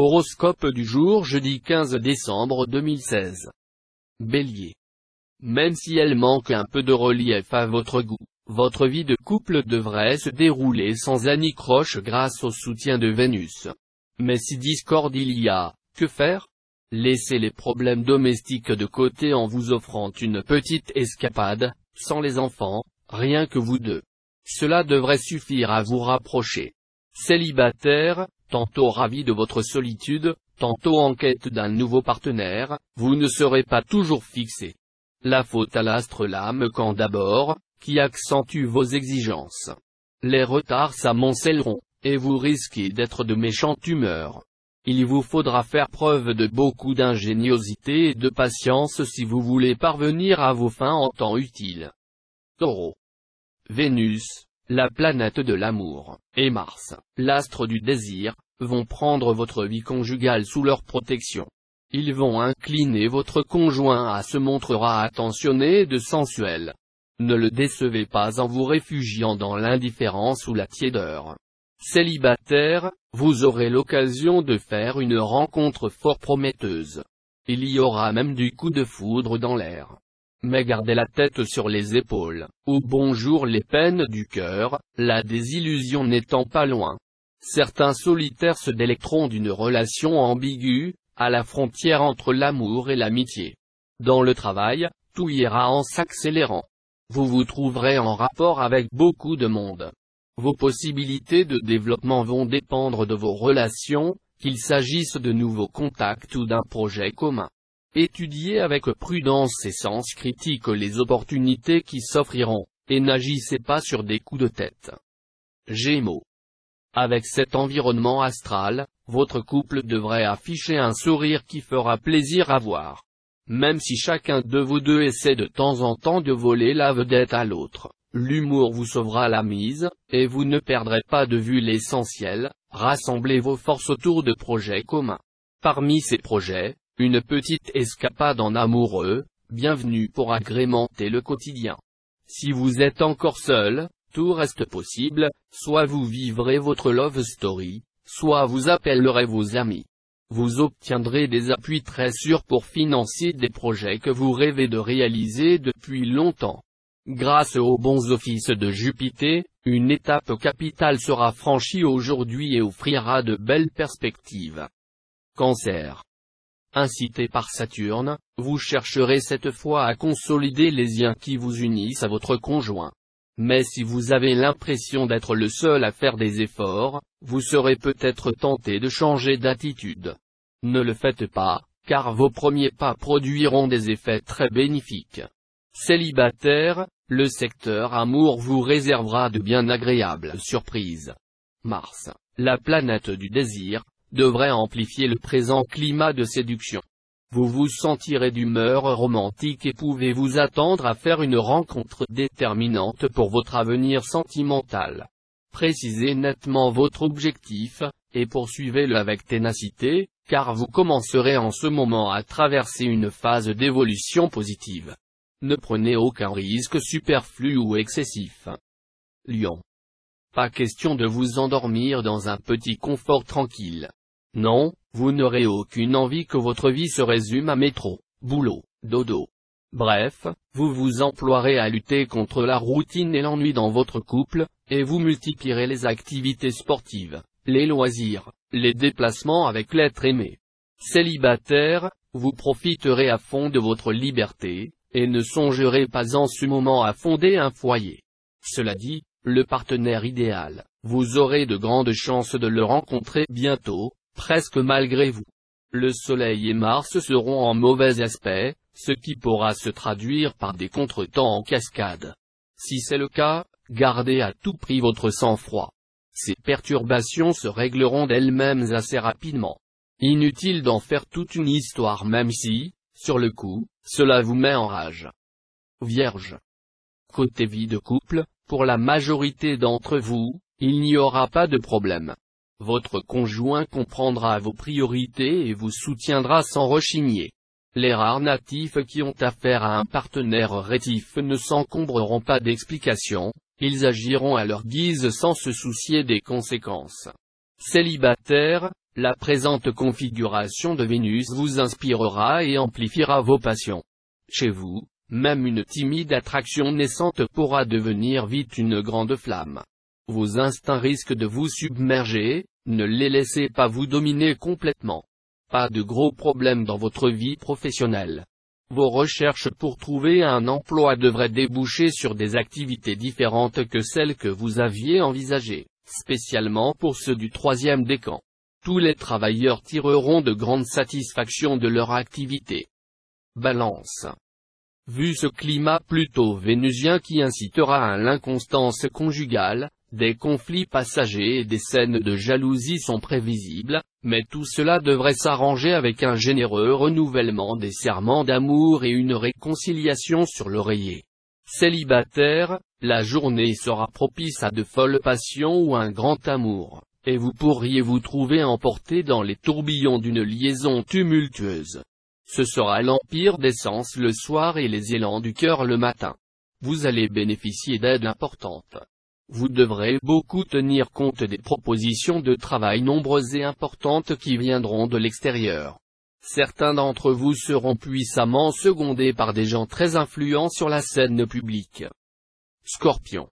Horoscope du jour jeudi 15 décembre 2016. Bélier. Même si elle manque un peu de relief à votre goût, votre vie de couple devrait se dérouler sans anicroche grâce au soutien de Vénus. Mais si discorde il y a, que faire? Laissez les problèmes domestiques de côté en vous offrant une petite escapade, sans les enfants, rien que vous deux. Cela devrait suffire à vous rapprocher. Célibataire, tantôt ravi de votre solitude, tantôt en quête d'un nouveau partenaire, vous ne serez pas toujours fixé. La faute à l'astre l'âme quand d'abord, qui accentue vos exigences. Les retards s'amoncelleront, et vous risquez d'être de méchante humeur. Il vous faudra faire preuve de beaucoup d'ingéniosité et de patience si vous voulez parvenir à vos fins en temps utile. Taureau. Vénus, la planète de l'amour, et Mars, l'astre du désir, vont prendre votre vie conjugale sous leur protection. Ils vont incliner votre conjoint à se montrera attentionné et sensuel. Ne le décevez pas en vous réfugiant dans l'indifférence ou la tiédeur. Célibataire, vous aurez l'occasion de faire une rencontre fort prometteuse. Il y aura même du coup de foudre dans l'air. Mais gardez la tête sur les épaules, au bonjour les peines du cœur, la désillusion n'étant pas loin. Certains solitaires se délecteront d'une relation ambiguë, à la frontière entre l'amour et l'amitié. Dans le travail, tout ira en s'accélérant. Vous vous trouverez en rapport avec beaucoup de monde. Vos possibilités de développement vont dépendre de vos relations, qu'il s'agisse de nouveaux contacts ou d'un projet commun. Étudiez avec prudence et sens critique les opportunités qui s'offriront, et n'agissez pas sur des coups de tête. Gémeaux. Avec cet environnement astral, votre couple devrait afficher un sourire qui fera plaisir à voir. Même si chacun de vous deux essaie de temps en temps de voler la vedette à l'autre, l'humour vous sauvera la mise, et vous ne perdrez pas de vue l'essentiel, rassemblez vos forces autour de projets communs. Parmi ces projets, une petite escapade en amoureux, bienvenue pour agrémenter le quotidien. Si vous êtes encore seul, tout reste possible, soit vous vivrez votre love story, soit vous appellerez vos amis. Vous obtiendrez des appuis très sûrs pour financer des projets que vous rêvez de réaliser depuis longtemps. Grâce aux bons offices de Jupiter, une étape capitale sera franchie aujourd'hui et offrira de belles perspectives. Cancer. Incité par Saturne, vous chercherez cette fois à consolider les liens qui vous unissent à votre conjoint. Mais si vous avez l'impression d'être le seul à faire des efforts, vous serez peut-être tenté de changer d'attitude. Ne le faites pas, car vos premiers pas produiront des effets très bénéfiques. Célibataire, le secteur amour vous réservera de bien agréables surprises. Mars, la planète du désir, devrait amplifier le présent climat de séduction. Vous vous sentirez d'humeur romantique et pouvez vous attendre à faire une rencontre déterminante pour votre avenir sentimental. Précisez nettement votre objectif, et poursuivez-le avec ténacité, car vous commencerez en ce moment à traverser une phase d'évolution positive. Ne prenez aucun risque superflu ou excessif. Lion. Pas question de vous endormir dans un petit confort tranquille. Non, vous n'aurez aucune envie que votre vie se résume à métro, boulot, dodo. Bref, vous vous emploierez à lutter contre la routine et l'ennui dans votre couple, et vous multiplierez les activités sportives, les loisirs, les déplacements avec l'être aimé. Célibataire, vous profiterez à fond de votre liberté, et ne songerez pas en ce moment à fonder un foyer. Cela dit, le partenaire idéal, vous aurez de grandes chances de le rencontrer bientôt, presque malgré vous. Le Soleil et Mars seront en mauvais aspect, ce qui pourra se traduire par des contretemps en cascade. Si c'est le cas, gardez à tout prix votre sang-froid. Ces perturbations se régleront d'elles-mêmes assez rapidement. Inutile d'en faire toute une histoire même si, sur le coup, cela vous met en rage. Vierge. Côté vie de couple, pour la majorité d'entre vous, il n'y aura pas de problème. Votre conjoint comprendra vos priorités et vous soutiendra sans rechigner. Les rares natifs qui ont affaire à un partenaire rétif ne s'encombreront pas d'explications, ils agiront à leur guise sans se soucier des conséquences. Célibataire, La présente configuration de Vénus vous inspirera et amplifiera vos passions. Chez vous, même une timide attraction naissante pourra devenir vite une grande flamme. Vos instincts risquent de vous submerger, ne les laissez pas vous dominer complètement. Pas de gros problèmes dans votre vie professionnelle. Vos recherches pour trouver un emploi devraient déboucher sur des activités différentes que celles que vous aviez envisagées, spécialement pour ceux du troisième décan. Tous les travailleurs tireront de grandes satisfactions de leur activité. Balance. Vu ce climat plutôt vénusien qui incitera à l'inconstance conjugale, des conflits passagers et des scènes de jalousie sont prévisibles, mais tout cela devrait s'arranger avec un généreux renouvellement des serments d'amour et une réconciliation sur l'oreiller. Célibataire, la journée sera propice à de folles passions ou un grand amour, et vous pourriez vous trouver emporté dans les tourbillons d'une liaison tumultueuse. Ce sera l'empire des sens le soir et les élans du cœur le matin. Vous allez bénéficier d'aides importantes. Vous devrez beaucoup tenir compte des propositions de travail nombreuses et importantes qui viendront de l'extérieur. Certains d'entre vous seront puissamment secondés par des gens très influents sur la scène publique. Scorpion.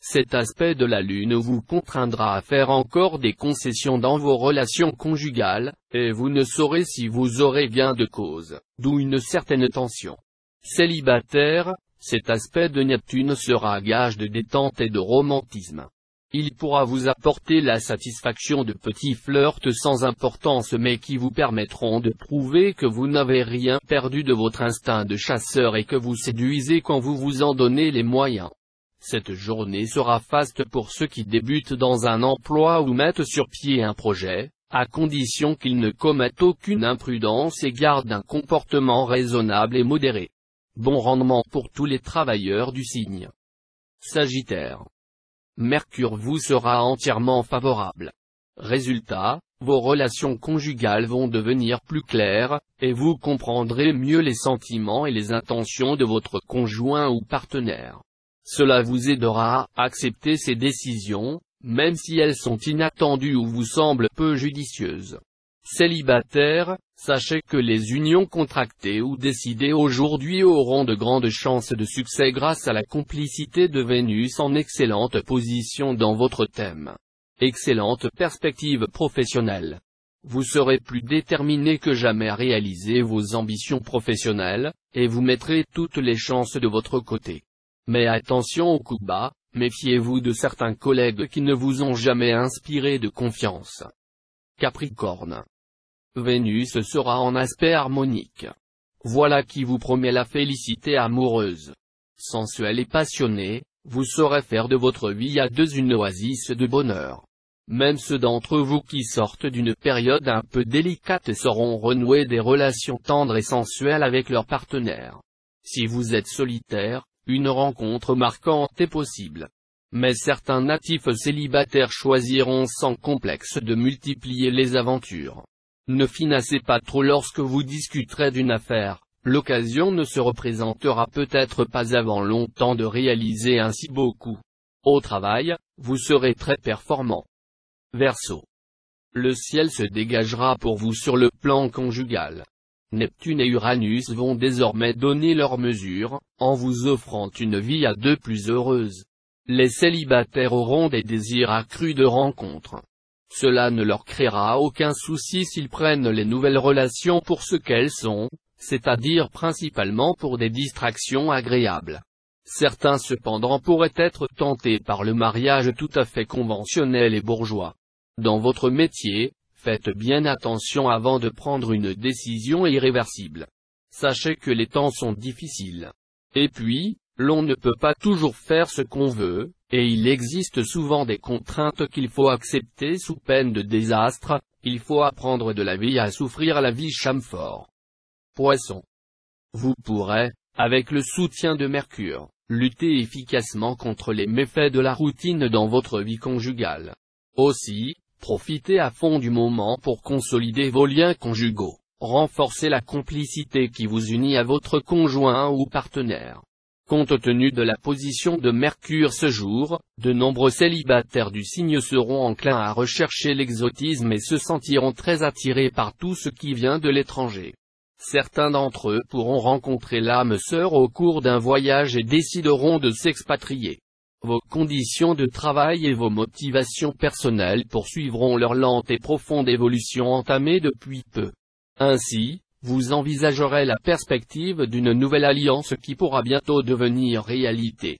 Cet aspect de la Lune vous contraindra à faire encore des concessions dans vos relations conjugales, et vous ne saurez si vous aurez gain de cause, d'où une certaine tension. Célibataire, cet aspect de Neptune sera gage de détente et de romantisme. Il pourra vous apporter la satisfaction de petits flirts sans importance mais qui vous permettront de prouver que vous n'avez rien perdu de votre instinct de chasseur et que vous séduisez quand vous vous en donnez les moyens. Cette journée sera faste pour ceux qui débutent dans un emploi ou mettent sur pied un projet, à condition qu'ils ne commettent aucune imprudence et gardent un comportement raisonnable et modéré. Bon rendement pour tous les travailleurs du signe. Sagittaire. Mercure vous sera entièrement favorable. Résultat, vos relations conjugales vont devenir plus claires, et vous comprendrez mieux les sentiments et les intentions de votre conjoint ou partenaire. Cela vous aidera à accepter ces décisions, même si elles sont inattendues ou vous semblent peu judicieuses. Célibataire, sachez que les unions contractées ou décidées aujourd'hui auront de grandes chances de succès grâce à la complicité de Vénus en excellente position dans votre thème. Excellente perspective professionnelle. Vous serez plus déterminé que jamais à réaliser vos ambitions professionnelles, et vous mettrez toutes les chances de votre côté. Mais attention aux coups bas, méfiez-vous de certains collègues qui ne vous ont jamais inspiré de confiance. Capricorne. Vénus sera en aspect harmonique. Voilà qui vous promet la félicité amoureuse. Sensuelle et passionnée, vous saurez faire de votre vie à deux une oasis de bonheur. Même ceux d'entre vous qui sortent d'une période un peu délicate sauront renouer des relations tendres et sensuelles avec leur partenaire. Si vous êtes solitaire, une rencontre marquante est possible. Mais certains natifs célibataires choisiront sans complexe de multiplier les aventures. Ne finissez pas trop lorsque vous discuterez d'une affaire, l'occasion ne se représentera peut-être pas avant longtemps de réaliser ainsi beaucoup. Au travail, vous serez très performant. Verseau. Le ciel se dégagera pour vous sur le plan conjugal. Neptune et Uranus vont désormais donner leur mesure, en vous offrant une vie à deux plus heureuse. Les célibataires auront des désirs accrus de rencontres. Cela ne leur créera aucun souci s'ils prennent les nouvelles relations pour ce qu'elles sont, c'est-à-dire principalement pour des distractions agréables. Certains cependant pourraient être tentés par le mariage tout à fait conventionnel et bourgeois. Dans votre métier, faites bien attention avant de prendre une décision irréversible. Sachez que les temps sont difficiles. Et puis, l'on ne peut pas toujours faire ce qu'on veut, et il existe souvent des contraintes qu'il faut accepter sous peine de désastre. Il faut apprendre de la vie à souffrir la vie chamfort. Poisson. Vous pourrez, avec le soutien de Mercure, lutter efficacement contre les méfaits de la routine dans votre vie conjugale. Aussi, profitez à fond du moment pour consolider vos liens conjugaux, renforcer la complicité qui vous unit à votre conjoint ou partenaire. Compte tenu de la position de Mercure ce jour, de nombreux célibataires du signe seront enclins à rechercher l'exotisme et se sentiront très attirés par tout ce qui vient de l'étranger. Certains d'entre eux pourront rencontrer l'âme sœur au cours d'un voyage et décideront de s'expatrier. Vos conditions de travail et vos motivations personnelles poursuivront leur lente et profonde évolution entamée depuis peu. Ainsi, vous envisagerez la perspective d'une nouvelle alliance qui pourra bientôt devenir réalité.